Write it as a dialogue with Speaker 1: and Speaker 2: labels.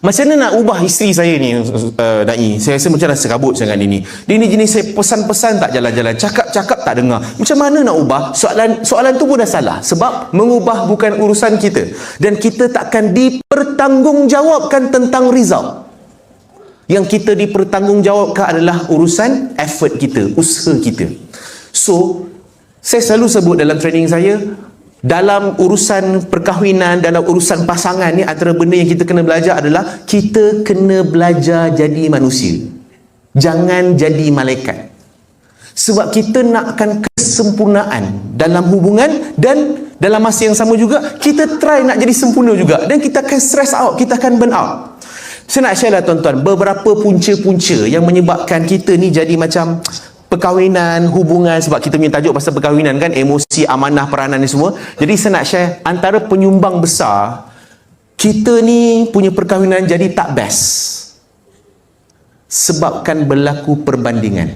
Speaker 1: Macam mana nak ubah isteri saya ni, Dai? Saya rasa macam rasa kabut sangat ini. Dia ni jenis saya pesan-pesan tak jalan-jalan, cakap-cakap tak dengar. Macam mana nak ubah? Soalan tu pun dah salah. Sebab mengubah bukan urusan kita. Dan kita takkan dipertanggungjawabkan tentang result. Yang kita dipertanggungjawabkan adalah urusan effort kita, usaha kita. So, saya selalu sebut dalam training saya, dalam urusan perkahwinan, dalam urusan pasangan ni, antara benda yang kita kena belajar adalah kita kena belajar jadi manusia, jangan jadi malaikat. Sebab kita nakkan kesempurnaan dalam hubungan, dan dalam masa yang sama juga kita try nak jadi sempurna juga, dan kita akan stress out, kita akan burn out. Saya nak share lah tuan-tuan beberapa punca-punca yang menyebabkan kita ni jadi macam perkahwinan, hubungan, sebab kita punya tajuk pasal perkahwinan kan, emosi, amanah, peranan ni semua. Jadi saya nak share antara penyumbang besar kita ni punya perkahwinan jadi tak best sebabkan berlaku perbandingan.